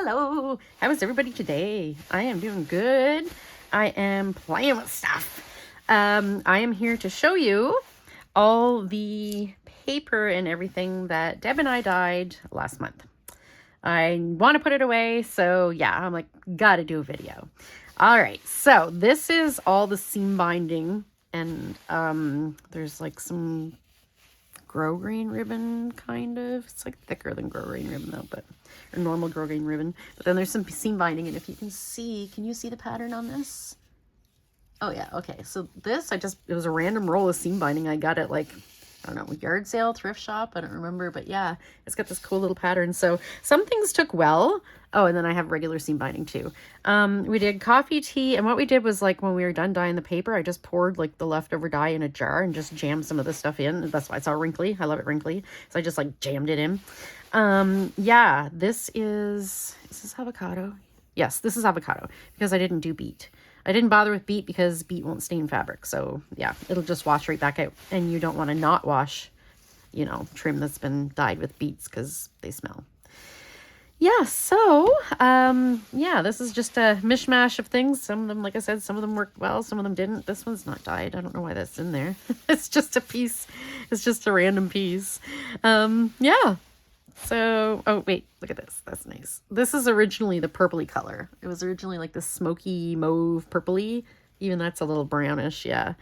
Hello. How is everybody today? I am doing good. I am playing with stuff. I am here to show you all the paper and everything that Deb and I dyed last month. I want to put it away, so yeah, I'm like, gotta do a video. All right, so this is all the seam binding, and there's like some grosgrain ribbon, kind of. It's like thicker than grosgrain ribbon though, but or normal grosgrain ribbon. But then there's some seam binding, and if you can see the pattern on this? Oh yeah, okay. So this, it was a random roll of seam binding. I got it like, I don't know, yard sale, thrift shop, I don't remember, but yeah, it's got this cool little pattern. So some things took well. Oh, and then I have regular seam binding too. We did coffee tea, and what we did was, like, when we were done dyeing the paper, I just poured like the leftover dye in a jar and just jammed some of the stuff in. That's why it's all wrinkly. I love it wrinkly. So I just like jammed it in. Yeah, this is this avocado? Yes, this is avocado because I didn't do beet. I didn't bother with beet because beet won't stain fabric. So yeah, it'll just wash right back out. And you don't want to not wash, you know, trim that's been dyed with beets because they smell. Yeah, so, yeah, this is just a mishmash of things. Some of them, like I said, some of them worked well, some of them didn't. This one's not dyed. I don't know why that's in there. It's just a piece. It's just a random piece. Yeah. So, oh, wait, look at this. That's nice. This is originally the purpley color. It was originally like the smoky mauve purpley. Even that's a little brownish, yeah.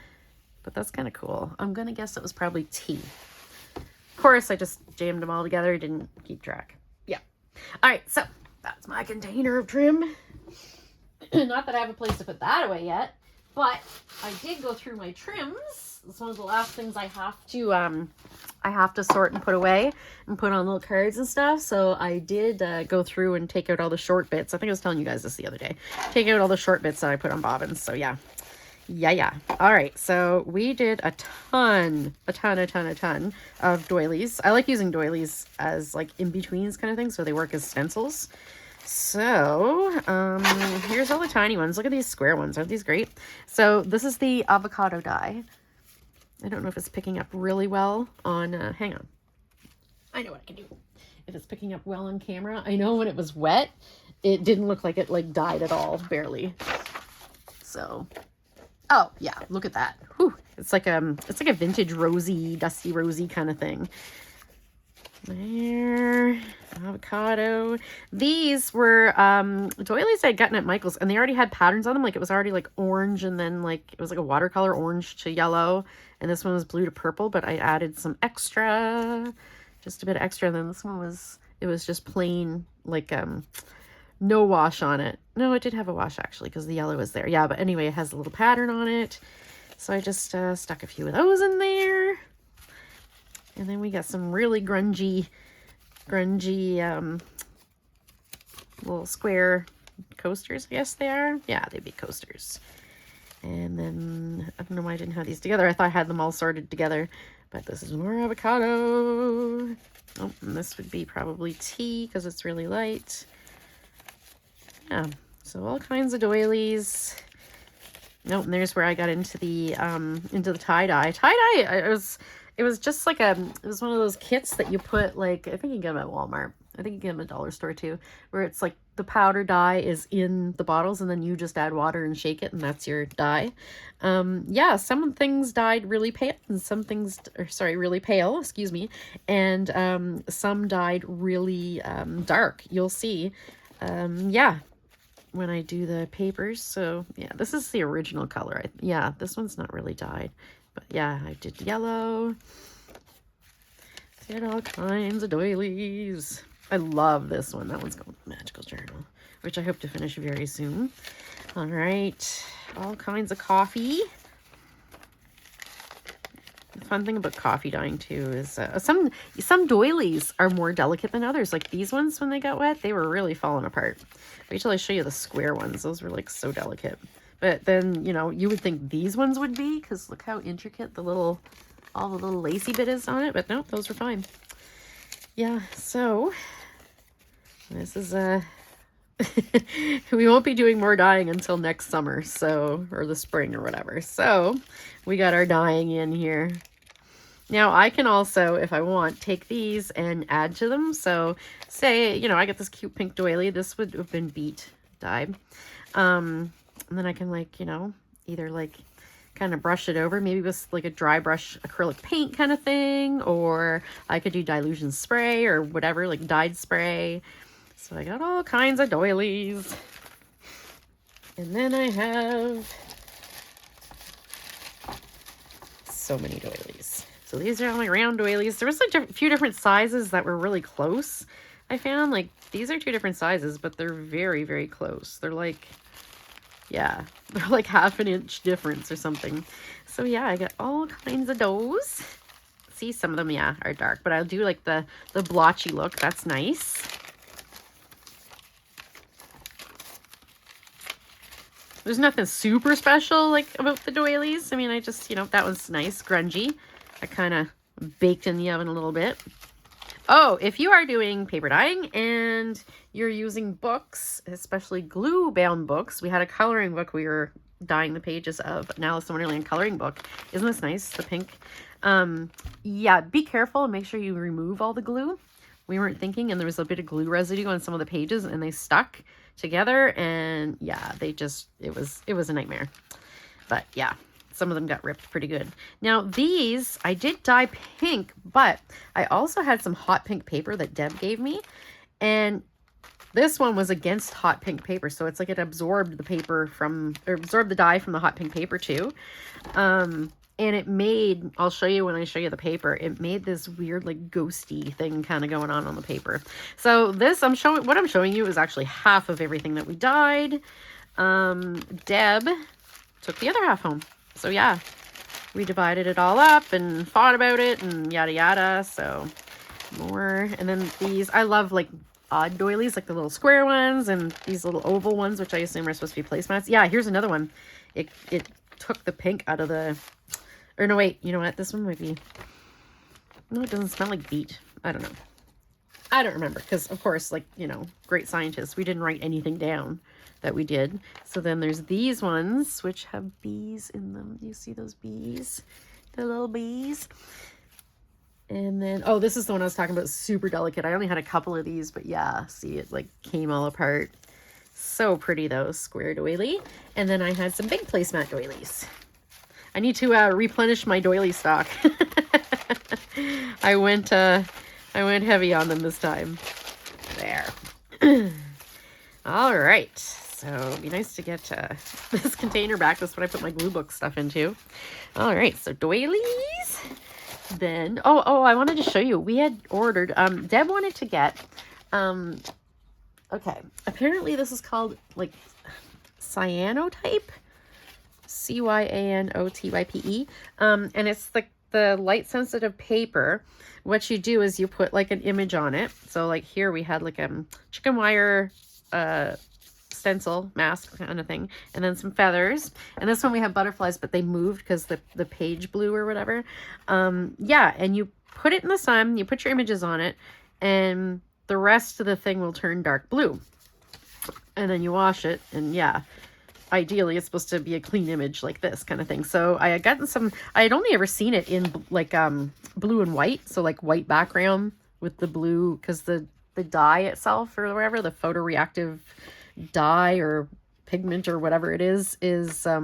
But that's kind of cool. I'm going to guess it was probably tea. Of course, I just jammed them all together. Didn't keep track. Yeah. All right, so that's my container of trim. Not that I have a place to put that away yet, but I did go through my trims. It's one of the last things I have to sort and put away and put on little cards and stuff. So I did go through and take out all the short bits. I think I was telling you guys this the other day. Take out all the short bits that I put on bobbins. So yeah. Yeah. All right. So we did a ton of doilies. I like using doilies as like in-betweens kind of thing, so they work as stencils. So here's all the tiny ones. Look at these square ones. Aren't these great? So this is the avocado dye. I don't know if it's picking up really well on, hang on. I know what I can do. If it's picking up well on camera. I know when it was wet, it didn't look like it like dyed at all, barely. So, oh yeah, look at that. Whew. It's like a vintage rosy, dusty rosy kind of thing. There, avocado. These were doilies I'd gotten at Michael's, and they already had patterns on them. Like it was already like orange, and then like it was like a watercolor orange to yellow, and this one was blue to purple, but I added some extra, just a bit extra. And then this one was, it was just plain, like no wash on it. No, it did have a wash actually because the yellow was there. Yeah, but anyway, it has a little pattern on it, so I just stuck a few of those in there. And then we got some really grungy little square coasters, I guess they are. Yeah, they'd be coasters. And then, I don't know why I didn't have these together. I thought I had them all sorted together. But this is more avocado. Oh, and this would be probably tea because it's really light. Yeah, so all kinds of doilies. Nope, and there's where I got into the tie-dye. Tie-dye, it was just like it was one of those kits that you put, like, I think you get them at Walmart. I think you get them at dollar store too, where it's like the powder dye is in the bottles and then you just add water and shake it and that's your dye. Yeah, some things dyed really pale and some things, really pale, excuse me. And some dyed really dark, you'll see. Yeah, when I do the papers. So yeah, this is the original color. Yeah, this one's not really dyed. But yeah, I did yellow. Did all kinds of doilies. I love this one. That one's called Magical Journal, which I hope to finish very soon. All right, all kinds of coffee. The fun thing about coffee dyeing too is some doilies are more delicate than others. Like these ones, when they got wet, they were really falling apart. Wait till I show you the square ones. Those were like so delicate. But then, you know, you would think these ones would be, because look how intricate all the little lacy bit is on it. But nope, those were fine. Yeah, so this is we won't be doing more dyeing until next summer, so, or the spring or whatever. So we got our dyeing in here. Now I can also, if I want, take these and add to them. So say, you know, I get this cute pink doily. This would have been Beet dye. And then I can, like, you know, either like kind of brush it over, maybe with like a dry brush acrylic paint kind of thing, or I could do dilution spray or whatever, like dyed spray. So I got all kinds of doilies. And then I have so many doilies. So these are all my round doilies. There was a few different sizes that were really close. I found, like, these are 2 different sizes, but they're very, very close. They're like, yeah, they're like half an inch difference or something. So yeah, I got all kinds of those. See, some of them, yeah, are dark, but I'll do like the blotchy look. That's nice. There's nothing super special like about the doilies. I mean, I just, you know, that was nice, grungy. I kind of baked in the oven a little bit. Oh, if you are doing paper dyeing and you're using books, especially glue-bound books, we had a coloring book we were dyeing the pages of, an Alice in Wonderland coloring book. Isn't this nice, the pink? Yeah, be careful and make sure you remove all the glue. We weren't thinking, and there was a bit of glue residue on some of the pages, and they stuck together, and yeah, they just, it was a nightmare. But yeah. Some of them got ripped pretty good. Now these, I did dye pink, but I also had some hot pink paper that Deb gave me. And this one was against hot pink paper. So it's like it absorbed the paper from, or absorbed the dye from the hot pink paper too. And it made, I'll show you when I show you the paper, it made this weird like ghosty thing kind of going on the paper. So this, what I'm showing you is actually half of everything that we dyed. Deb took the other half home. So yeah, we divided it all up and fought about it and yada yada. So more. And then these, I love like odd doilies, like the little square ones and these little oval ones, which I assume are supposed to be placemats. Yeah, here's another one. It took the pink out of the, or no, wait, you know what? This one might be, no, it doesn't smell like beet. I don't know. I don't remember because, of course, like, you know, great scientists, we didn't write anything down that we did. So then there's these ones, which have bees in them. Do you see those bees? The little bees. And then, oh, this is the one I was talking about, super delicate. I only had a couple of these, but yeah, see, it like came all apart. So pretty though, square doily. And then I had some big placemat doilies. I need to replenish my doily stock. I went heavy on them this time. There. All right. So it'd be nice to get this container back. That's what I put my glue book stuff into. All right. So doilies. Then, oh, I wanted to show you. We had ordered, Deb wanted to get, okay. Apparently this is called like cyanotype. cyanotype. And it's the light sensitive paper. What you do is you put like an image on it. So like here we had like a chicken wire stencil mask kind of thing, and then some feathers. And this one we have butterflies, but they moved because the page blew or whatever. Yeah, and you put it in the sun, you put your images on it, and the rest of the thing will turn dark blue. And then you wash it, and yeah, ideally it's supposed to be a clean image like this kind of thing. So I had gotten some, I had only ever seen it in like blue and white, so like white background with the blue, because the dye itself or whatever, the photoreactive dye or pigment or whatever it is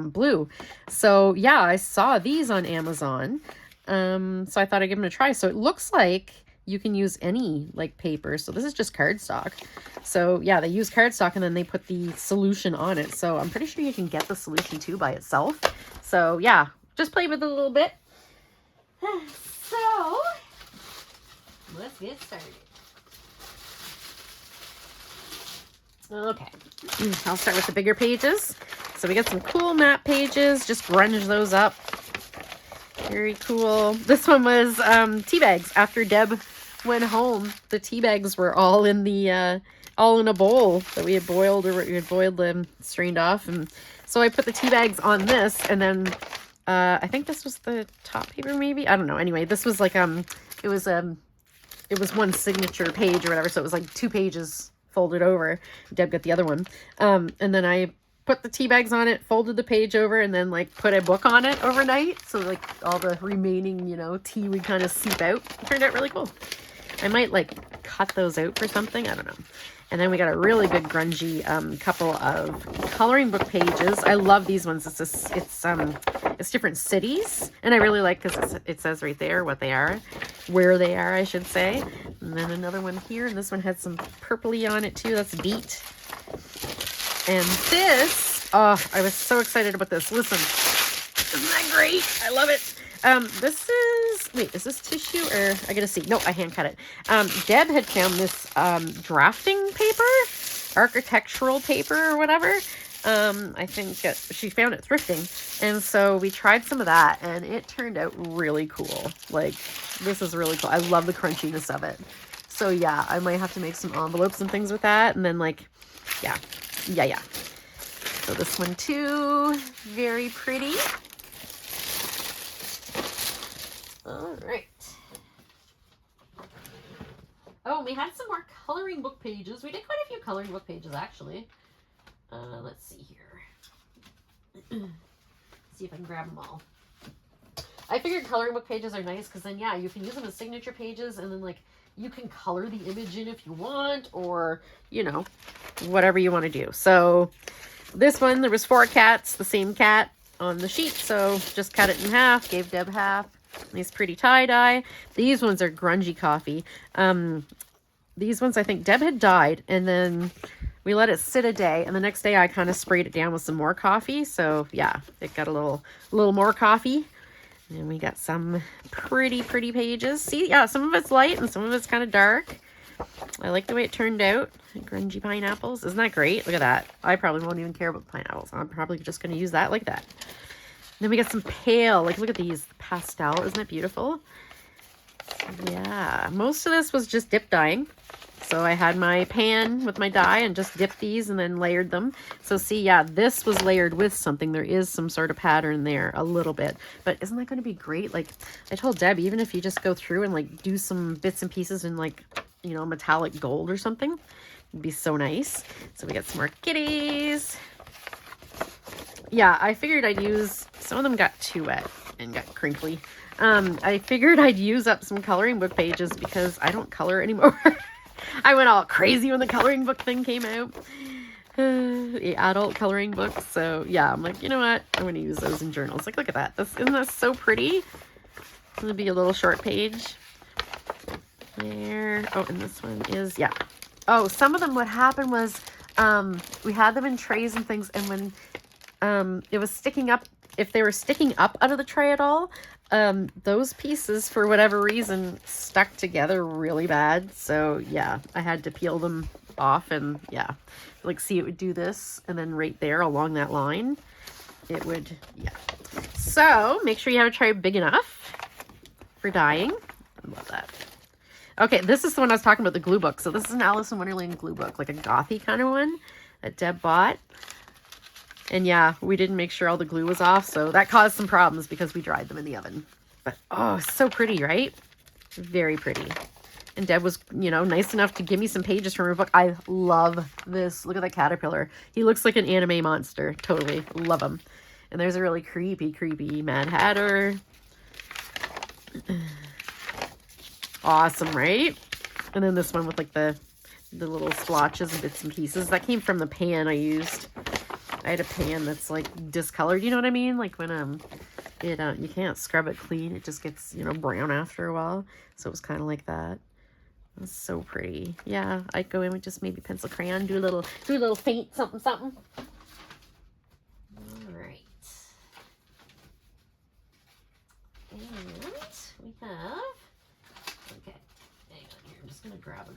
blue. So yeah, I saw these on Amazon, so I thought I'd give them a try. So it looks like you can use any like paper. So this is just cardstock. So yeah, they use cardstock and then they put the solution on it. So I'm pretty sure you can get the solution too by itself. So yeah, just play with it a little bit. So let's get started. Okay, I'll start with the bigger pages. So we got some cool map pages. Just grunge those up. Very cool. This one was tea bags. After Deb went home, the tea bags were all in the all in a bowl that we had boiled, or we had boiled them, strained off. And so I put the tea bags on this, and then I think this was the top paper, maybe. I don't know. Anyway, this was like it was one signature page or whatever. So it was like 2 pages folded over. Deb got the other one. And then I put the tea bags on it, folded the page over, and then like put a book on it overnight. So like all the remaining, you know, tea would kind of seep out. It turned out really cool. I might like cut those out for something. I don't know. And then we got a really good grungy couple of coloring book pages. I love these ones. It's different cities, and I really like because it says right there what they are, where they are, I should say. And then another one here, and this one had some purpley on it too. That's Beet. And this, oh, I was so excited about this. Listen, isn't that great? I love it. This is, wait, is this tissue or I gotta see. No, I hand cut it. Deb had found this drafting paper, architectural paper or whatever. I think she found it thrifting. And so we tried some of that and it turned out really cool. Like, this is really cool. I love the crunchiness of it. So yeah, I might have to make some envelopes and things with that. And then like, yeah. So this one too, very pretty. All right. Oh, we had some more coloring book pages. We did quite a few coloring book pages, actually. Let's see here. See if I can grab them all. I figured coloring book pages are nice because then, yeah, you can use them as signature pages and then, like, you can color the image in if you want or, you know, whatever you want to do. So this one, there was 4 cats, the same cat on the sheet. So just cut it in half, gave Deb half. Nice pretty tie-dye. These ones are grungy coffee. These ones, I think Deb had dyed, and then we let it sit a day, and the next day I kind of sprayed it down with some more coffee. So yeah, it got a little more coffee. And we got some pretty pages. See, yeah, some of it's light and some of it's kind of dark. I like the way it turned out. Grungy pineapples. Isn't that great? Look at that. I probably won't even care about the pineapples. I'm probably just going to use that like that. Then we got some pale, like look at these, pastel, isn't that beautiful? Yeah, most of this was just dip dyeing. So I had my pan with my dye and just dipped these and then layered them. So see, yeah, this was layered with something. There is some sort of pattern there a little bit, but isn't that going to be great? Like I told Deb, even if you just go through and like do some bits and pieces in like, you know, metallic gold or something, it'd be so nice. So we got some more kitties. Yeah, I figured I'd use, some of them got too wet and got crinkly. I figured I'd use up some coloring book pages because I don't color anymore. I went all crazy when the coloring book thing came out. The adult coloring books. So yeah, I'm like, you know what? I'm going to use those in journals. Like, look at that. Isn't that so pretty? It's going to be a little short page. There. Oh, and this one is, yeah. Oh, some of them, what happened was we had them in trays and things, and when it was sticking up, if they were sticking up out of the tray at all, those pieces, for whatever reason, stuck together really bad. So yeah, I had to peel them off, and yeah, like see, it would do this, and then right there along that line, it would, yeah. So make sure you have a tray big enough for dyeing. I love that. Okay, this is the one I was talking about, the glue book. So this is an Alice in Wonderland glue book, like a gothy kind of one that Deb bought. And yeah, we didn't make sure all the glue was off, so that caused some problems because we dried them in the oven. But oh, so pretty, right? Very pretty. And Deb was, you know, nice enough to give me some pages from her book. I love this. Look at that caterpillar. He looks like an anime monster. Totally. Love him. And there's a really creepy Mad Hatter. Awesome, right? And then this one with like the little splotches and bits and pieces. That came from the pan I used. I had a pan that's like discolored, you know what I mean? Like when you can't scrub it clean, it just gets, you know, brown after a while. So it was kind of like that. It's so pretty. Yeah, I'd go in with just maybe pencil crayon, do a little faint something. All right. And we have, okay, hang on here. I'm just gonna grab a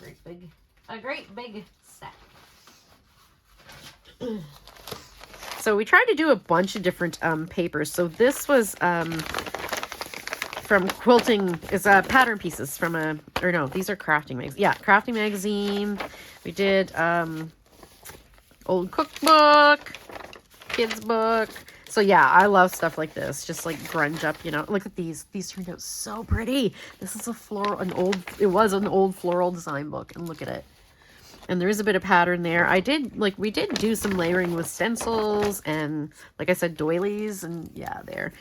great big set. So we tried to do a bunch of different papers. So this was from quilting, is pattern pieces from these are crafting magazine. Yeah, crafting magazine. We did old cookbook, kids book. So yeah, I love stuff like this. Just like grunge up, you know. Look at these. These turned out so pretty. This is it was an old floral design book, and look at it. And there is a bit of pattern there. We did do some layering with stencils and, like I said, doilies. And yeah, there.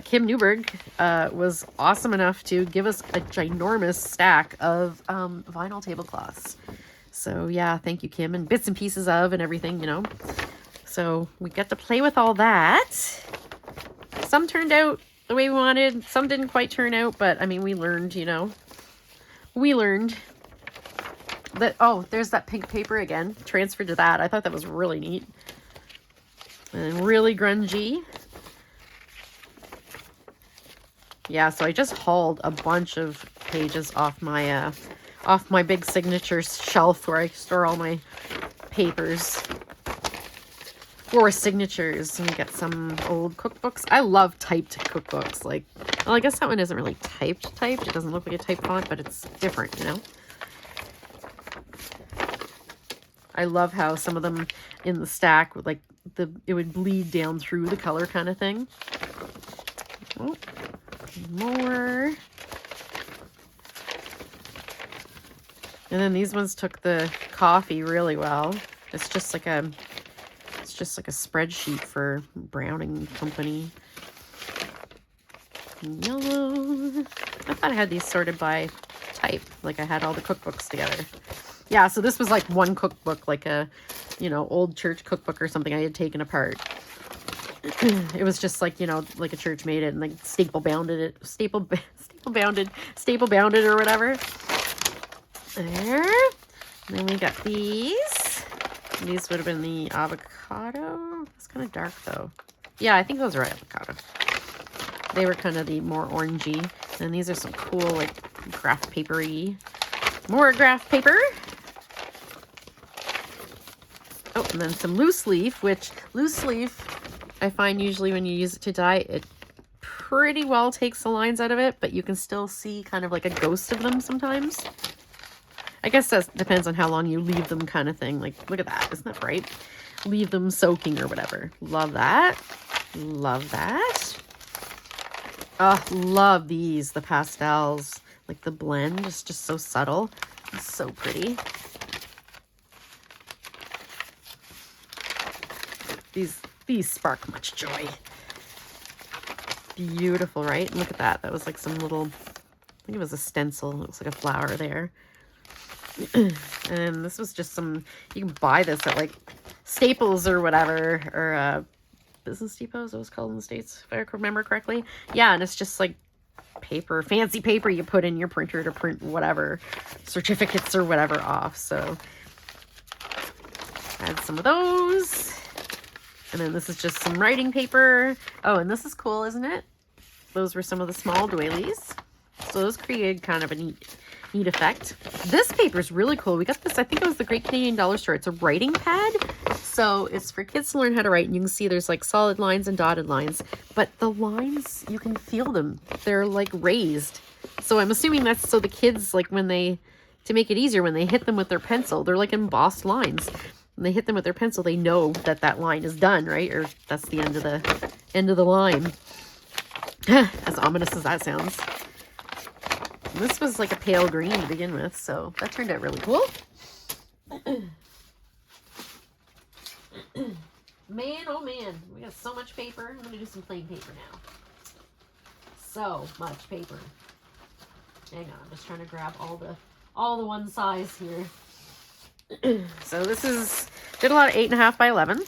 Kim Newberg was awesome enough to give us a ginormous stack of vinyl tablecloths. So yeah, thank you, Kim. And bits and pieces of and everything, you know. So we got to play with all that. Some turned out the way we wanted. Some didn't quite turn out. But, I mean, we learned, you know. We learned. That, oh, there's that pink paper again. Transferred to that. I thought that was really neat. And really grungy. Yeah, so I just hauled a bunch of pages off my big signature shelf where I store all my papers. For signatures. And we got some old cookbooks. I love typed cookbooks. Like, well, I guess that one isn't really typed. It doesn't look like a typed font, but it's different, you know? I love how some of them in the stack would it would bleed down through the color kind of thing. Oh, more. And then these ones took the coffee really well. It's just like a spreadsheet for Browning Company. Yellow. I thought I had these sorted by type, like I had all the cookbooks together. Yeah, so this was like one cookbook, like a, you know, old church cookbook or something I had taken apart. It was just like, you know, like a church made it and like staple bounded it or whatever. There. And then we got these. These would have been the avocado. It's kind of dark though. Yeah, I think those are avocado. They were kind of the more orangey. And these are some cool, like, graph papery. More graph paper. Oh, and then some loose leaf, which loose leaf, I find usually when you use it to dye, it pretty well takes the lines out of it, but you can still see kind of like a ghost of them sometimes. I guess that depends on how long you leave them kind of thing. Like, look at that. Isn't that bright? Leave them soaking or whatever. Love that. Love that. Oh, love these, the pastels. Like the blend is just so subtle. It's so pretty. These spark much joy. Beautiful, right? And look at that. That was like some little, I think it was a stencil. It looks like a flower there. And this was just some, you can buy this at like Staples or whatever, or Business Depot, is what it's called in the States, if I remember correctly. Yeah, and it's just like paper, fancy paper you put in your printer to print whatever, certificates or whatever off. So add some of those. And then this is just some writing paper. Oh, and this is cool, isn't it? Those were some of the small doilies. So those created kind of a neat effect. This paper is really cool. We got this, I think it was the Great Canadian Dollar Store. It's a writing pad. So it's for kids to learn how to write. And you can see there's like solid lines and dotted lines. But the lines, you can feel them. They're like raised. So I'm assuming that's so the kids, like when they, to make it easier, when they hit them with their pencil, they're like embossed lines. When they hit them with their pencil, they know that that line is done, right? Or that's the end of the line. As ominous as that sounds. This was like a pale green to begin with, so that turned out really cool. Man, oh man, we got so much paper. I'm going to do some plain paper now. So much paper. Hang on, I'm just trying to grab all the one size here. So this is, did a lot of 8.5 by 11.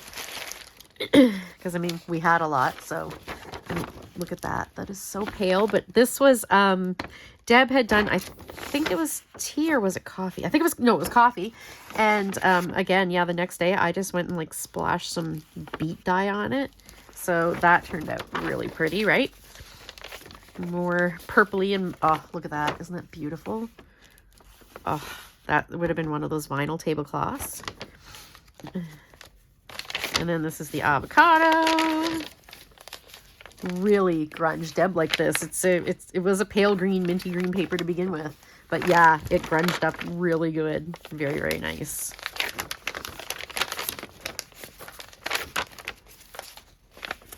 Because, I mean, we had a lot, so look at that. That is so pale, but this was, Deb had done, I think it was tea or was it coffee? I think it was, no, it was coffee. And again, yeah, the next day I just went and like splashed some beet dye on it. So that turned out really pretty, right? More purpley and, oh, look at that. Isn't that beautiful? Oh, that would have been one of those vinyl tablecloths. And then this is the avocado. Really grunged Deb like this. It was a pale green, minty green paper to begin with. But yeah, it grunged up really good. Very, very nice.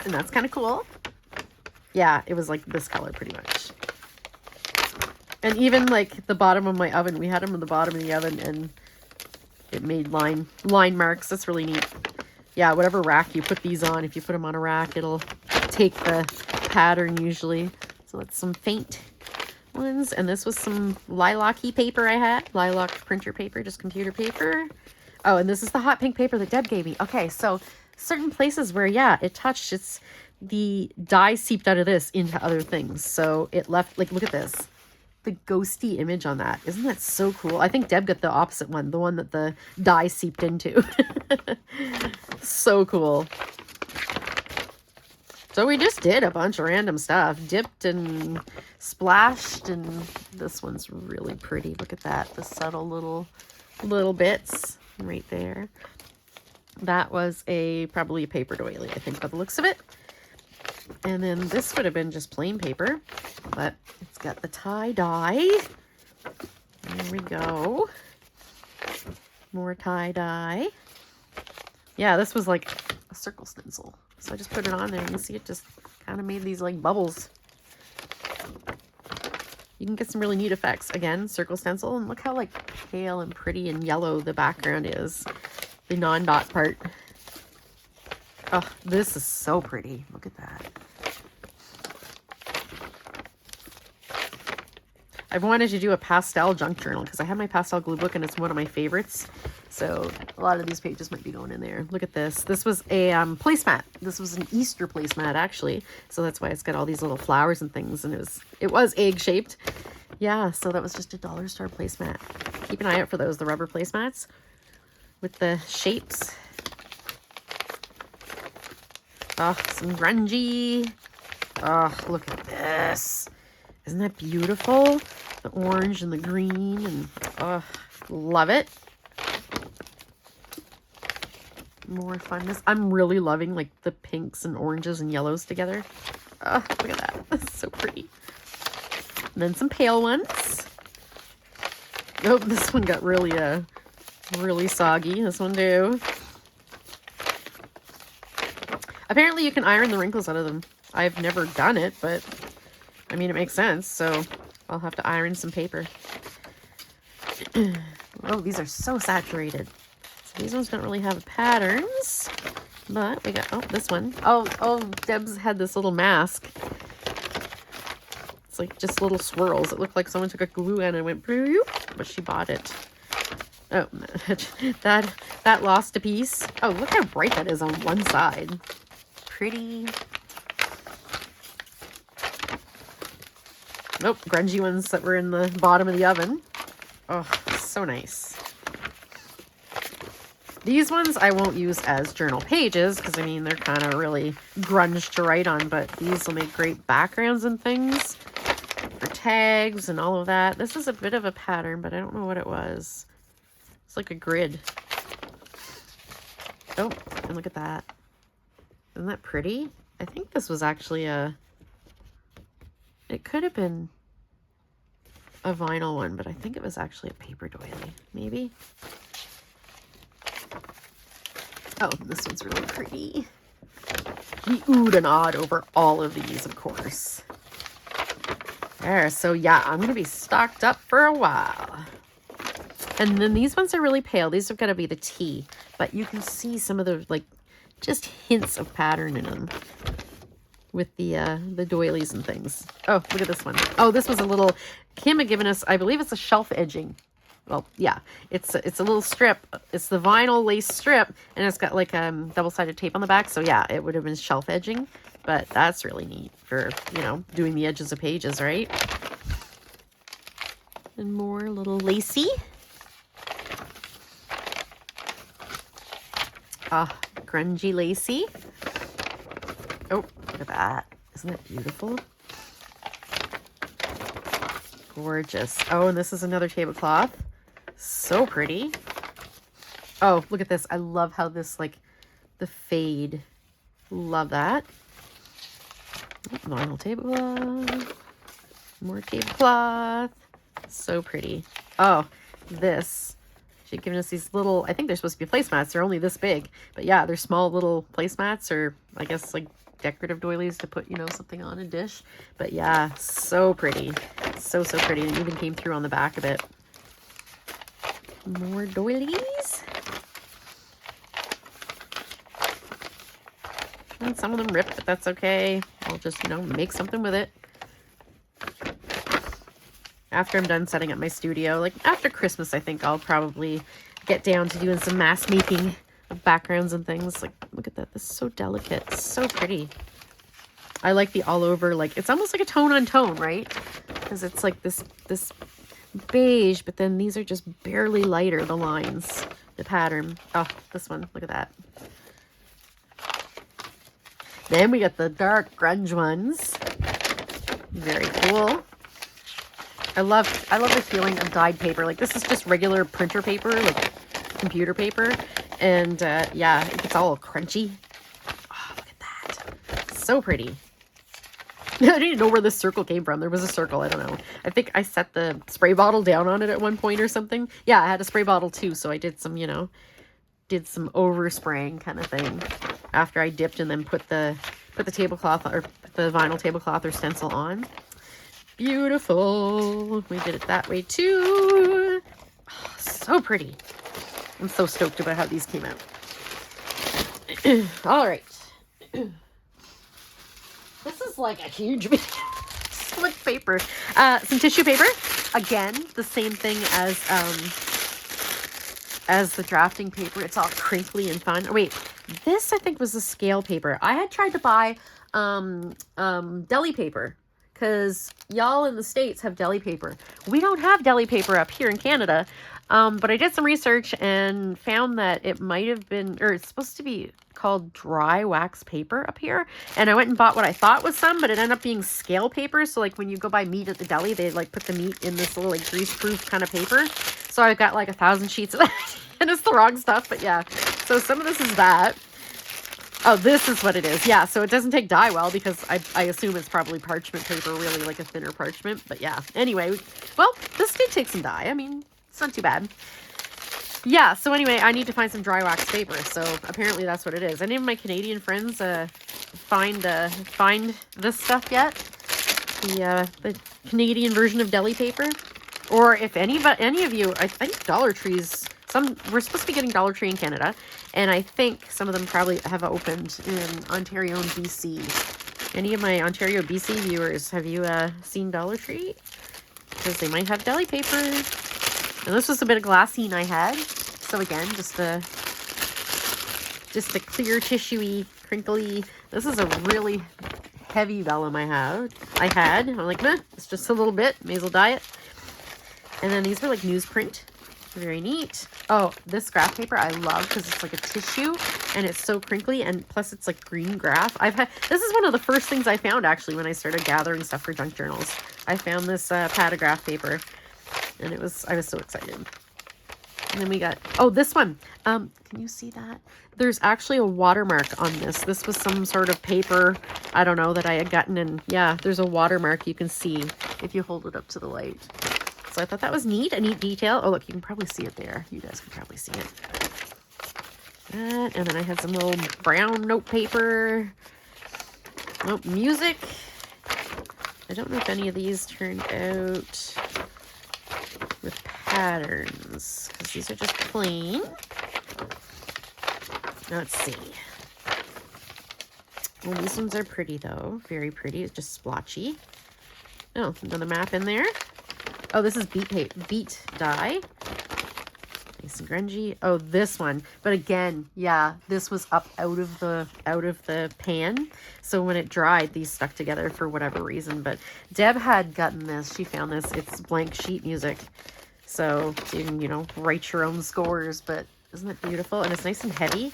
And that's kind of cool. Yeah, it was like this color pretty much. And even like the bottom of my oven, we had them in the bottom of the oven and it made line marks. That's really neat. Yeah, whatever rack you put these on, if you put them on a rack, it'll take the pattern usually. So that's some faint ones. And this was some lilac-y paper I had. Lilac printer paper, just computer paper. Oh, and this is the hot pink paper that Deb gave me. Okay, so certain places where, yeah, it touched, the dye seeped out of this into other things. So it left, like, look at this. The ghosty image on that. Isn't that so cool? I think Deb got the opposite one, the one that the dye seeped into. So cool. So we just did a bunch of random stuff. Dipped and splashed, and this one's really pretty. Look at that. The subtle little bits right there. That was probably a paper doily, I think, by the looks of it. And then this would have been just plain paper, but it's got the tie-dye. There we go. More tie-dye. Yeah, this was like a circle stencil. So I just put it on there and you see it just kind of made these like bubbles. You can get some really neat effects. Again, circle stencil, and look how like pale and pretty and yellow the background is. The non-dot part. Oh, this is so pretty. Look at that. I've wanted to do a pastel junk journal because I have my pastel glue book and it's one of my favorites. So a lot of these pages might be going in there. Look at this. This was a placemat. This was an Easter placemat actually. So that's why it's got all these little flowers and things, and it was egg shaped. Yeah, so that was just a dollar store placemat. Keep an eye out for those, the rubber placemats with the shapes. Oh, some grungy. Oh, look at this. Isn't that beautiful? The orange and the green, and oh, love it. More funness. I'm really loving like the pinks and oranges and yellows together. Oh, look at that. That's so pretty. And then some pale ones. Oh, this one got really soggy. This one too. Apparently you can iron the wrinkles out of them. I've never done it, but I mean, it makes sense. So I'll have to iron some paper. Oh, these are so saturated. So these ones don't really have patterns, but we got, oh, this one. Oh, Deb's had this little mask. It's like just little swirls. It looked like someone took a glue gun and went, bloop, but she bought it. Oh, that lost a piece. Oh, look how bright that is on one side. Pretty. Nope, grungy ones that were in the bottom of the oven. Oh, so nice. These ones I won't use as journal pages because, I mean, they're kind of really grunge to write on, but these will make great backgrounds and things for tags and all of that. This is a bit of a pattern, but I don't know what it was. It's like a grid. Oh, and look at that. Isn't that pretty? I think this was actually it could have been a vinyl one, but I think it was actually a paper doily, maybe. Oh, this one's really pretty. We oohed and awed over all of these, of course. There, so yeah, I'm going to be stocked up for a while. And then these ones are really pale. These have got to be the tea, but you can see some of the, like, just hints of pattern in them with the doilies and things. Oh, look at this one. Oh, this was a little, Kim had given us, I believe it's a shelf edging. Well, yeah, it's a little strip. It's the vinyl lace strip, and it's got like double-sided tape on the back. So yeah, it would have been shelf edging, but that's really neat for, you know, doing the edges of pages, right? And more little lacy. Ah, grungy lacy. Oh, look at that. Isn't it beautiful? Gorgeous. Oh, and this is another tablecloth. So pretty. Oh, look at this. I love how this, like, the fade. Love that. Vinyl tablecloth. More tablecloth. So pretty. Oh, this. She'd given us these little, I think they're supposed to be placemats. They're only this big. But yeah, they're small little placemats, or I guess like decorative doilies to put, you know, something on a dish. But yeah, so pretty. So pretty. And even came through on the back of it. More doilies. and some of them ripped, but that's okay. I'll just, you know, make something with it. After I'm done setting up my studio, like after Christmas, I think I'll probably get down to doing some mass making of backgrounds and things. Like, look at that. This is so delicate. It's so pretty. I like the all over, like, it's almost like a tone on tone, right? Because it's like this beige, but then these are just barely lighter, the lines, the pattern. Oh, this one, look at that. Then we got the dark grunge ones. Very cool. I love the feeling of dyed paper. Like, this is just regular printer paper, like computer paper. And yeah, it gets all crunchy. Oh, look at that. So pretty. I don't even know where this circle came from. There was a circle. I don't know. I think I set the spray bottle down on it at one point or something. Yeah, I had a spray bottle too. So I did some, you know, did some overspraying kind of thing after I dipped and then put the tablecloth or the vinyl tablecloth or stencil on. Beautiful. We did it that way too. Oh, so pretty. I'm so stoked about how these came out. All right. This is like a huge video. Slick paper. Some tissue paper. Again, the same thing as the drafting paper. It's all crinkly and fun. Oh, wait, this I think was the scale paper. I had tried to buy deli paper, because y'all in the States have deli paper. We don't have deli paper up here in Canada. But I did some research and found that it might have been, or it's supposed to be called dry wax paper up here. And I went and bought what I thought was some, but it ended up being scale paper. So like when you go buy meat at the deli, they like put the meat in this little like grease-proof kind of paper. So I got like 1,000 sheets of that. And it's the wrong stuff, but yeah. So some of this is that. Oh, this is what it is. Yeah, so it doesn't take dye well because I assume it's probably parchment paper, really like a thinner parchment. But yeah, anyway, well, this did take some dye. I mean, it's not too bad. Yeah, so anyway, I need to find some dry wax paper. So apparently that's what it is. Any of my Canadian friends find this stuff yet? The Canadian version of deli paper? Or if any of you, I think Dollar Tree's, we're supposed to be getting Dollar Tree in Canada, and I think some of them probably have opened in Ontario and BC. Any of my Ontario, BC viewers, have you seen Dollar Tree? Because they might have deli paper. And this was a bit of glassine I had. So again, just a clear, tissuey, crinkly. This is a really heavy vellum I had. I'm like, meh, it's just a little bit. May as well dye it. And then these were like newsprint. Very neat. Oh, this graph paper I love because it's like a tissue and it's so crinkly, and plus it's like green graph. This is one of the first things I found actually when I started gathering stuff for junk journals. I found this pad of graph paper, and I was so excited. And then we got, oh, this one. Can you see that? There's actually a watermark on this. This was some sort of paper, I don't know, that I had gotten, and yeah, there's a watermark you can see if you hold it up to the light. So I thought that was neat, a neat detail. Oh, look, you can probably see it there. You guys can probably see it. That, and then I had some little brown note paper. Oh, music. I don't know if any of these turned out with patterns, because these are just plain. Let's see. Well, these ones are pretty, though. Very pretty. It's just splotchy. Oh, another map in there. Oh, this is Beet dye. Nice and grungy. Oh, this one. But again, yeah, this was up out of the pan. So when it dried, these stuck together for whatever reason. But Deb had gotten this. She found this. It's blank sheet music. So you can, you know, write your own scores. But isn't it beautiful? And it's nice and heavy.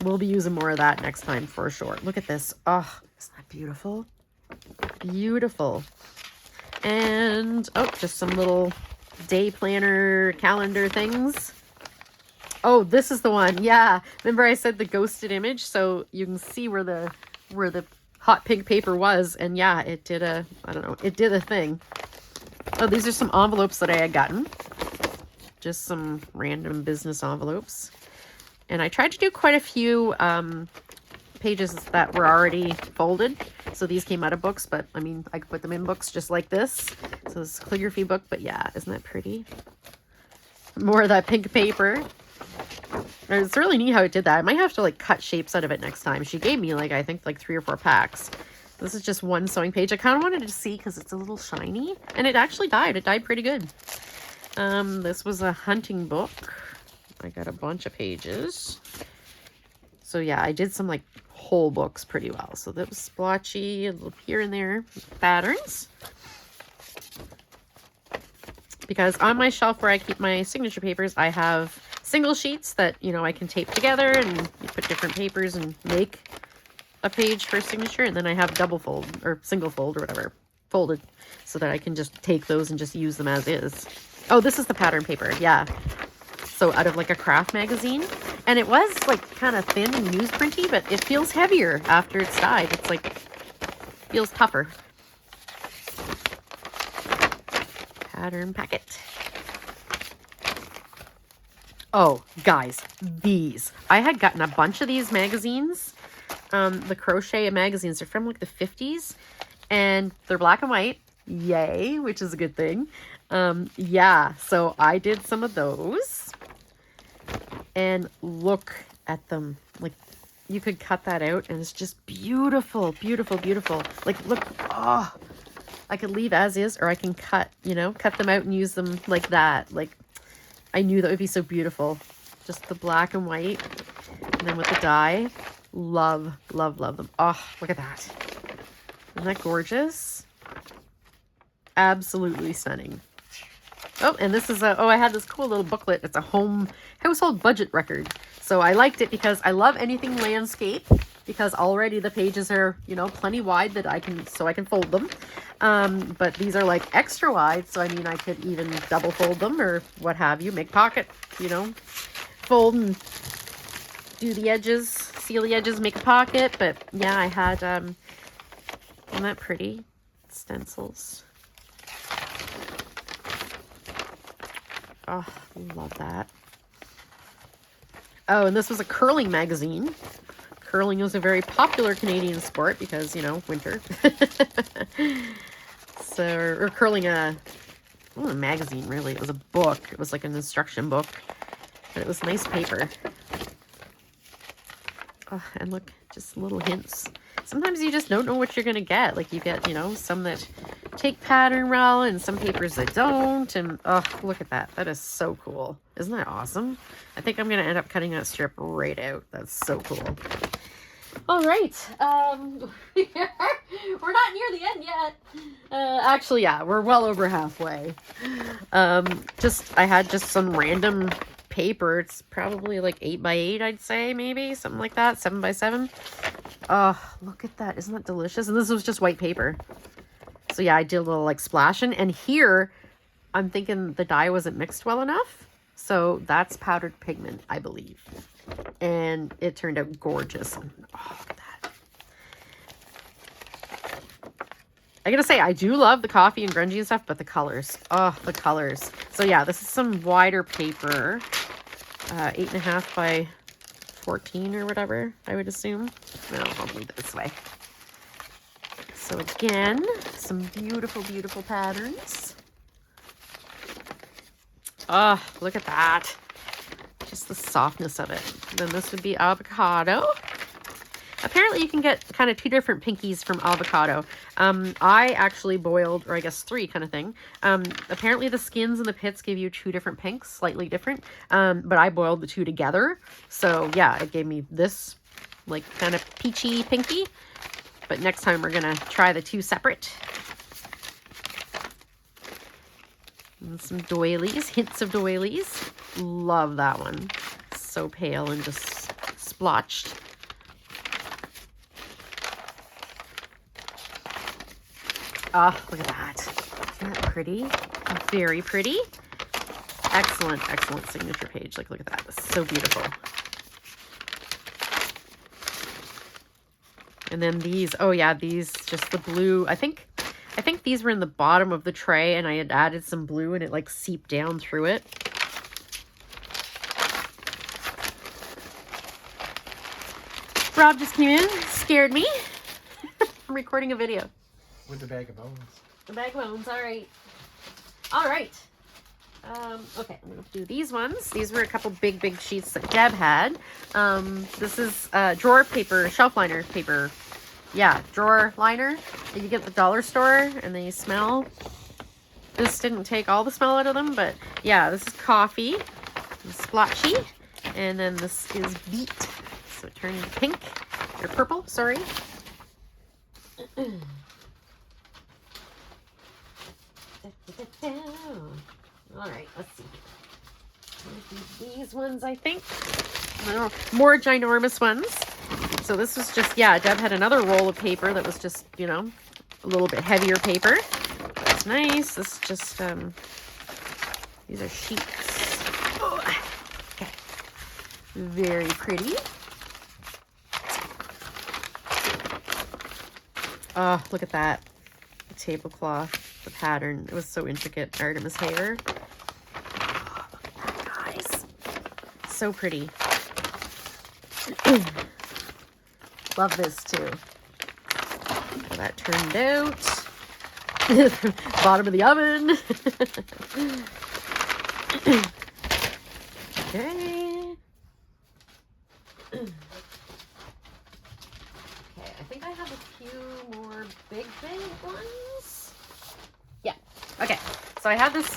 We'll be using more of that next time for sure. Look at this. Oh, isn't that beautiful? Beautiful. And, oh, just some little day planner calendar things. Oh, this is the one. Yeah. Remember I said the ghosted image? So you can see where the hot pink paper was. And yeah, it did a thing. Oh, these are some envelopes that I had gotten. Just some random business envelopes. And I tried to do quite a few pages that were already folded. So these came out of books, but I mean, I could put them in books just like this. So it's a calligraphy book, but yeah, isn't that pretty? More of that pink paper. It's really neat how it did that. I might have to like cut shapes out of it next time. She gave me like, I think like 3 or 4 packs. This is just one sewing page. I kind of wanted to see because it's a little shiny, and it actually died. It died pretty good. This was a hunting book. I got a bunch of pages. So yeah, I did some like whole books pretty well. So that was splotchy, a little here and there patterns. Because on my shelf where I keep my signature papers, I have single sheets that, you know, I can tape together and you put different papers and make a page for a signature. And then I have double fold or single fold or whatever, folded, so that I can just take those and just use them as is. Oh, this is the pattern paper. Yeah. So out of like a craft magazine. And it was like kind of thin and newsprinty, but it feels heavier after it's dyed. It's like, feels tougher. Pattern packet. Oh, guys, these. I had gotten a bunch of these magazines. The crochet magazines are from like the 50s. And they're black and white. Yay, which is a good thing. Yeah, so I did some of those. And look at them. Like, you could cut that out and it's just beautiful, beautiful, beautiful. Like, look, oh, I could leave as is, or I can cut, you know, cut them out and use them like that. Like, I knew that would be so beautiful. Just the black and white. And then with the dye. Love, love, love them. Oh, look at that. Isn't that gorgeous? Absolutely stunning. Oh, and this is I had this cool little booklet. It's a household budget record. So I liked it because I love anything landscape, because already the pages are, you know, plenty wide that I can fold them. But these are like extra wide. So, I mean, I could even double fold them or what have you, make pocket, you know, fold and do the edges, seal the edges, make a pocket. But yeah, I had, isn't that pretty? Stencils. Oh, love that. Oh, and this was a curling magazine. Curling was a very popular Canadian sport because, you know, winter. So, or curling a magazine, really. It was a book. It was like an instruction book. But it was nice paper. Oh, and look, just little hints. Sometimes you just don't know what you're going to get. Like, you get, you know, some that take pattern well and some papers that don't. And, oh, look at that. That is so cool. Isn't that awesome? I think I'm going to end up cutting that strip right out. That's so cool. All right. We're not near the end yet. Actually, yeah, we're well over halfway. I had just some random paper. It's probably like 8 by 8, I'd say, maybe something like that. 7 by 7. Oh, look at that. Isn't that delicious? And this was just white paper. So yeah, I did a little like splashing. And here, I'm thinking the dye wasn't mixed well enough. So that's powdered pigment, I believe. And it turned out gorgeous. Oh, look at that. I gotta say, I do love the coffee and grungy and stuff, but the colors. Oh, the colors. So yeah, this is some wider paper. 8.5 by 14 or whatever, I would assume. No, I'll move it this way. So again, some beautiful, beautiful patterns. Oh, look at that. Just the softness of it. Then this would be avocado. Apparently you can get kind of 2 different pinkies from avocado. I actually boiled, or I guess 3 kind of thing. Apparently the skins and the pits give you 2 different pinks, slightly different. But I boiled the 2 together. So yeah, it gave me this like kind of peachy pinky. But next time we're going to try the 2 separate. And some doilies, hints of doilies. Love that one. So pale and just splotched. Oh, look at that. Isn't that pretty? Very pretty. Excellent, excellent signature page. Like, look at that. It's so beautiful. And then these, oh yeah, these, just the blue. I think these were in the bottom of the tray and I had added some blue and it like seeped down through it. Rob just came in, scared me. I'm recording a video. With the bag of bones. The bag of bones, all right. All right. Okay, I'm going to do these ones. These were a couple big sheets that Deb had. This is drawer paper, shelf liner paper. Yeah, drawer liner that you get at the dollar store and they smell. This didn't take all the smell out of them, but yeah, this is coffee, splotchy, and then this is Beet. So it turned pink, or purple, sorry. Alright, let's see. These ones, I think. More ginormous ones. So this was just, yeah, Deb had another roll of paper that was just, you know, a little bit heavier paper. That's nice. This is just, these are sheets. Oh, okay. Very pretty. Oh, look at that. The tablecloth, the pattern. It was so intricate. Artemis hair. Oh, look at that, guys. So pretty. Love this too. How that turned out. Bottom of the oven. Okay. Okay, I think I have a few more big ones. Yeah. Okay. So I have this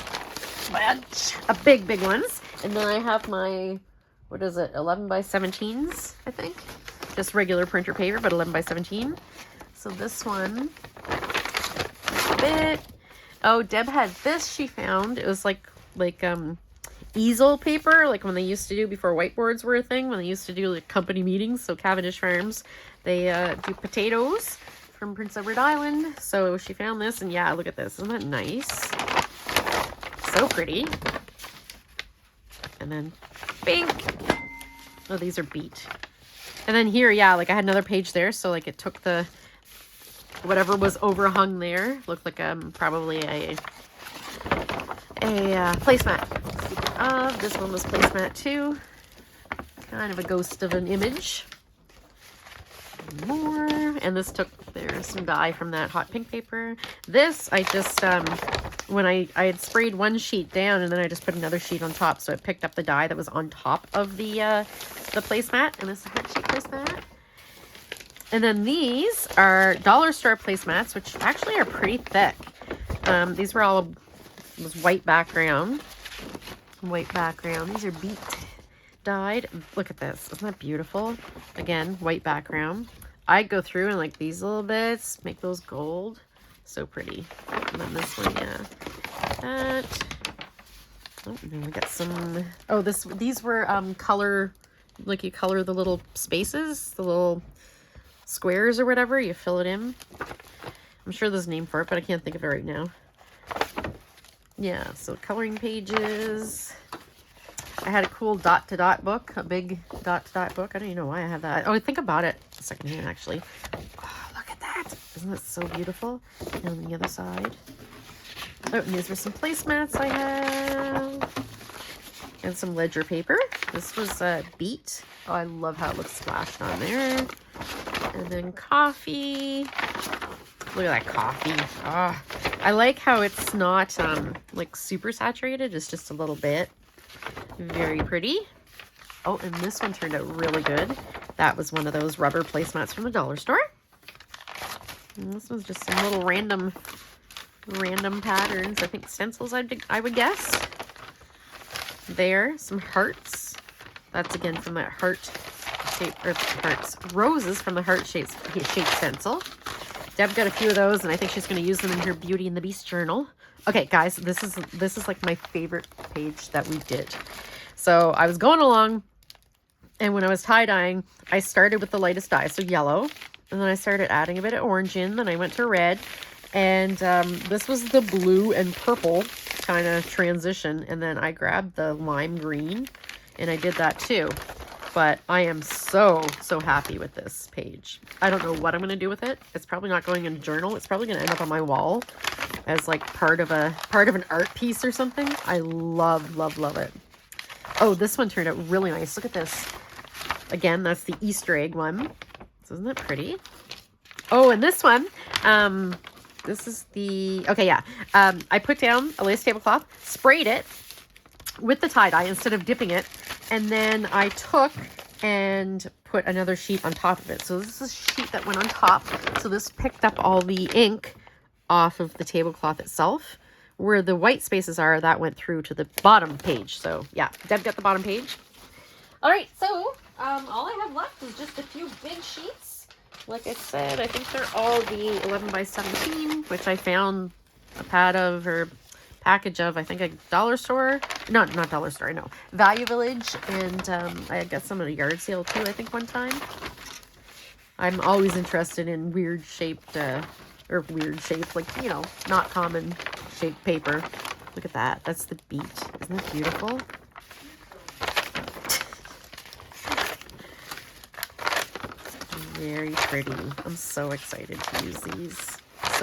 bunch of big ones, and then I have my, what is it, 11 by 17s, I think. Just regular printer paper, but 11 by 17. So this one, a bit. Oh, Deb had this she found. It was like easel paper, like when they used to do before whiteboards were a thing, when they used to do like company meetings. So Cavendish Farms, they do potatoes from Prince Edward Island. So she found this, and yeah, look at this. Isn't that nice? So pretty. And then pink. Oh, these are Beet. And then here, yeah, like I had another page there, so like it took the whatever was overhung there. Looked like probably a placemat. This one was placemat too. Kind of a ghost of an image. More, and this took, there's some dye from that hot pink paper. This I just when I had sprayed one sheet down, and then I just put another sheet on top, so it picked up the dye that was on top of the placemat. And this is a heart shape placemat. And then these are dollar store placemats, which actually are pretty thick. These were all, it was white background. White background. These are Beet dyed. Look at this. Isn't that beautiful? Again, white background. I'd go through and like these little bits, make those gold. So pretty. And then this one, yeah. That. Oh, and then we got some. Oh, these were color, like you color the little spaces, the little squares or whatever. You fill it in. I'm sure there's a name for it, but I can't think of it right now. Yeah, so coloring pages. I had a cool dot-to-dot book, a big dot-to-dot book. I don't even know why I have that. Oh, I think I bought it secondhand, actually. Oh, look at that. Isn't that so beautiful? And on the other side. Oh, and these were some placemats I have. And some ledger paper. This was Beet. Oh, I love how it looks splashed on there. And then coffee. Look at that coffee. Oh, I like how it's not like super saturated. It's just a little bit. Very pretty. Oh, and this one turned out really good. That was one of those rubber placemats from the dollar store. And this was just some little random patterns. I think stencils, I would guess. There, some hearts. That's again from that heart shape, or hearts, roses from the heart shape stencil. Deb got a few of those, and I think she's going to use them in her Beauty and the Beast journal. Okay, guys, this is like my favorite page that we did. So I was going along, and when I was tie-dyeing, I started with the lightest dye, so yellow, and then I started adding a bit of orange in, then I went to red, and this was the blue and purple kind of transition, and then I grabbed the lime green, and I did that too. But I am so happy with this page. I don't know what I'm going to do with it. It's probably not going in a journal. It's probably going to end up on my wall as like part of an art piece or something. I love it. Oh, this one turned out really nice. Look at this. Again, that's the Easter egg one. So isn't that pretty? Oh, and this one, this is the, okay, yeah. I put down a lace tablecloth, sprayed it, with the tie-dye instead of dipping it. And then I took and put another sheet on top of it. So this is a sheet that went on top. So this picked up all the ink off of the tablecloth itself. Where the white spaces are, that went through to the bottom page. So yeah, Deb got the bottom page. All right, so all I have left is just a few big sheets. Like I said, I think they're all the 11 by 17, which I found a pad of, or package of, I think a dollar store. No, not dollar store, no. Value Village, and I got some at a yard sale too, I think one time. I'm always interested in weird shaped, like, you know, not common shaped paper. Look at that. That's the Beet. Isn't that beautiful? Very pretty. I'm so excited to use these.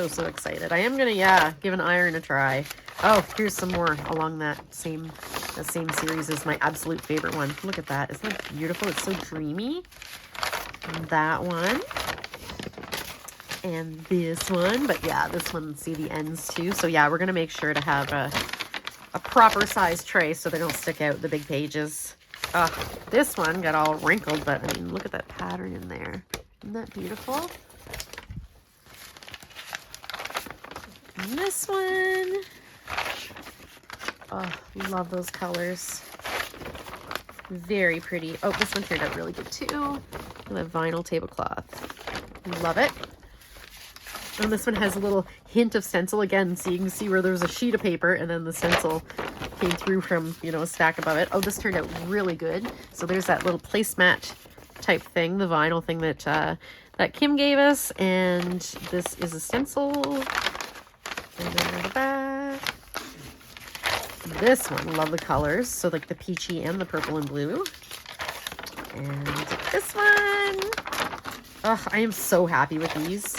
So excited. I am gonna, yeah, give an iron a try. Oh, here's some more along that same series as my absolute favorite one. Look at that. Isn't that beautiful? It's so dreamy. And that one. And this one. But yeah, this one, see the ends too. So yeah, we're gonna make sure to have a proper size tray so they don't stick out the big pages. This one got all wrinkled, but I mean, look at that pattern in there. Isn't that beautiful? And this one. Oh, love those colors. Very pretty. Oh, this one turned out really good too. The vinyl tablecloth. Love it. And this one has a little hint of stencil again, so you can see where there was a sheet of paper and then the stencil came through from, you know, a stack above it. Oh, this turned out really good. So there's that little placemat type thing, the vinyl thing that that Kim gave us, and this is a stencil. And then on the back, this one, love the colors. So like the peachy and the purple and blue. And this one. Oh, I am so happy with these.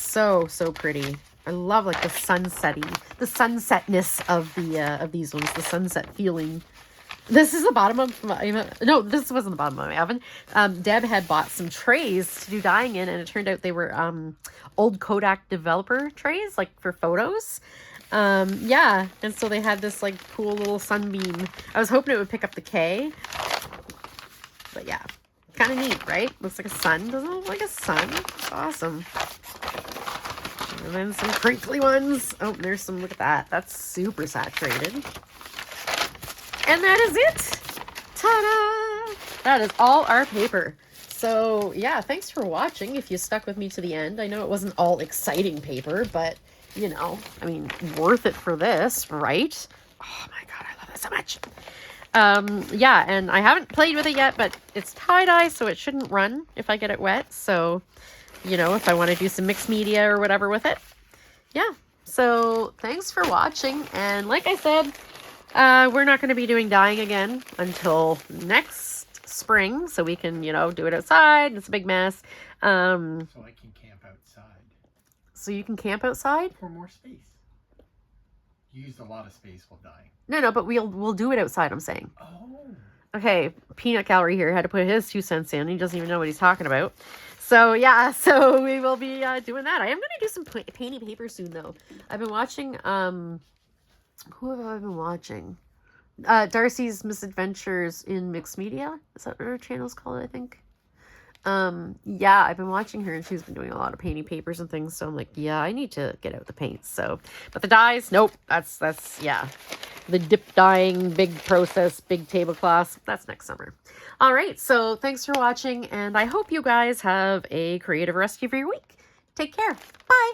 So pretty. I love like the sunsetness of these ones, the sunset feeling. This is the bottom of my, no, this wasn't the bottom of my oven. Deb had bought some trays to do dyeing in, and it turned out they were old Kodak developer trays, like for photos. Yeah, and so they had this like cool little sunbeam. I was hoping it would pick up the K, but yeah, kind of neat, right? Looks like a sun. Doesn't it look like a sun? It's awesome. And then some crinkly ones. Oh, there's some, look at that. That's super saturated. And that is it. Ta-da! That is all our paper. So yeah, thanks for watching if you stuck with me to the end. I know it wasn't all exciting paper, but you know, I mean, worth it for this, right? Oh my God, I love it so much. Yeah, and I haven't played with it yet, but it's tie-dye, so it shouldn't run if I get it wet. So, you know, if I want to do some mixed media or whatever with it. Yeah, so thanks for watching. And like I said, we're not going to be doing dyeing again until next spring, so we can, you know, do it outside. It's a big mess. So I can camp outside. So you can camp outside? For more space. You used a lot of space while dyeing. No, but we'll do it outside, I'm saying. Oh. Okay, Peanut Gallery here had to put his 2 cents in. He doesn't even know what he's talking about. So yeah, so we will be doing that. I am going to do some painty paper soon, though. I've been watching, who have I been watching? Darcy's Misadventures in Mixed Media. Is that what her channel's called, I think? Yeah, I've been watching her, and she's been doing a lot of painting papers and things, so I'm like, yeah, I need to get out the paints. So, but the dyes, nope, that's yeah, the dip dyeing, big process, big tablecloths, that's next summer. All right, so thanks for watching, and I hope you guys have a creative rest of your week. Take care. Bye.